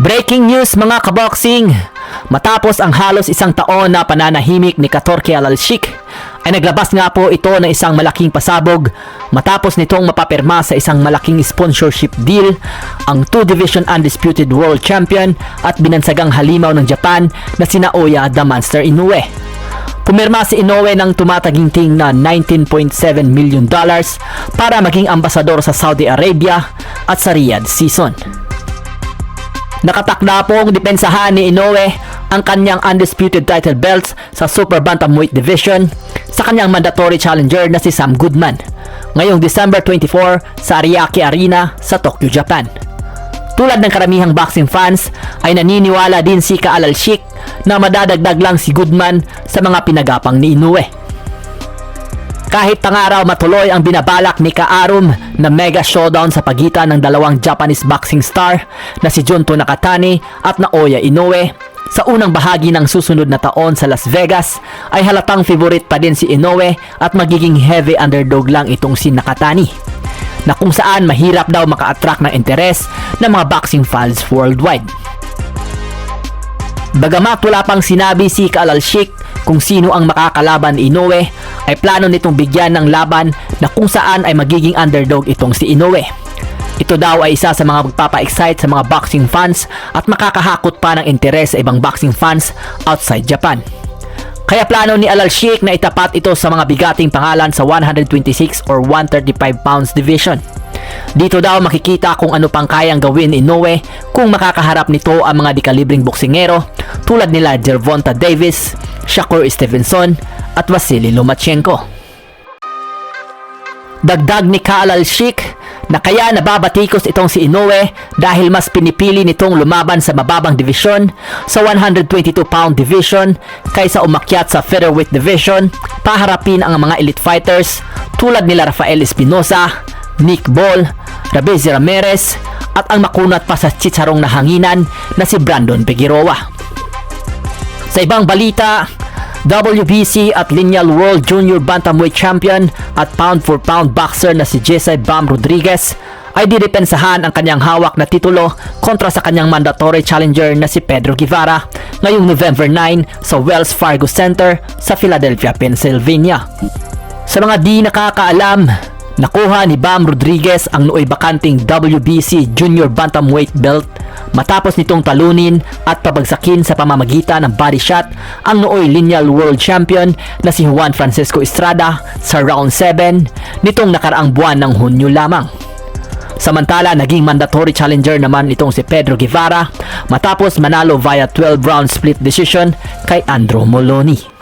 Breaking news mga kaboxing! Matapos ang halos isang taon na pananahimik ni Katorki Alalshikh, ay naglabas nga po ito ng isang malaking pasabog matapos nitong mapapirma sa isang malaking sponsorship deal ang 2-division undisputed world champion at binansagang halimaw ng Japan na sina Naoya the Monster Inoue. Pumirma si Inoue ng tumataginting na $19.7 million para maging ambasador sa Saudi Arabia at sa Riyadh season. Nakatakda pong depensahan ni Inoue ang kanyang undisputed title belts sa Super Bantamweight Division sa kanyang mandatory challenger na si Sam Goodman ngayong December 24 sa Ariake Arena sa Tokyo, Japan. Tulad ng karamihang boxing fans ay naniniwala din si Alalshikh na madadagdag lang si Goodman sa mga pinagapang ni Inoue. Kahit tangaraw matuloy ang binabalak ni Kaarum na mega showdown sa pagitan ng dalawang Japanese boxing star na si Junto Nakatani at Naoya Inoue sa unang bahagi ng susunod na taon sa Las Vegas, ay halatang favorite pa din si Inoue at magiging heavy underdog lang itong si Nakatani, na kung saan mahirap daw maka-attract ng interes ng mga boxing fans worldwide. Bagamat wala pang sinabi si Alalshikh kung sino ang makakalaban ni Inoue, ay plano nitong bigyan ng laban na kung saan ay magiging underdog itong si Inoue. Ito daw ay isa sa mga magpapa-excite sa mga boxing fans at makakahakot pa ng interes sa ibang boxing fans outside Japan. Kaya plano ni Alalshikh na itapat ito sa mga bigating pangalan sa 126 or 135 pounds division. Dito daw makikita kung ano pang kayang gawin ni Inoue kung makakaharap nito ang mga dekalibring boksingero tulad nila Gervonta Davis, Shakur Stevenson at Vasily Lomachenko. Dagdag ni Alalshikh na kaya nababatikos itong si Inoue dahil mas pinipili nitong lumaban sa mababang division sa 122 pound division kaysa umakyat sa featherweight division paharapin ang mga elite fighters tulad nila Rafael Espinosa, Nick Ball, Rabezi Ramirez at ang makunat pa sa chicharong na hanginan na si Brandon Figueroa. Sa ibang balita, WBC at Lineal World Junior Bantamweight Champion at pound for pound boxer na si Jesse Bam Rodriguez ay didepensahan ang kanyang hawak na titulo kontra sa kanyang mandatory challenger na si Pedro Guevara ngayong November 9 sa Wells Fargo Center sa Philadelphia, Pennsylvania. Sa mga di nakakaalam, nakuha ni Bam Rodriguez ang nooy bakanting WBC Junior Bantamweight belt matapos nitong talunin at pabagsakin sa pamamagitan ng body shot ang nooy lineal world champion na si Juan Francisco Estrada sa round 7 nitong nakaraang buwan ng Hunyo lamang. Samantala, naging mandatory challenger naman itong si Pedro Guevara matapos manalo via 12 round split decision kay Andrew Moloney.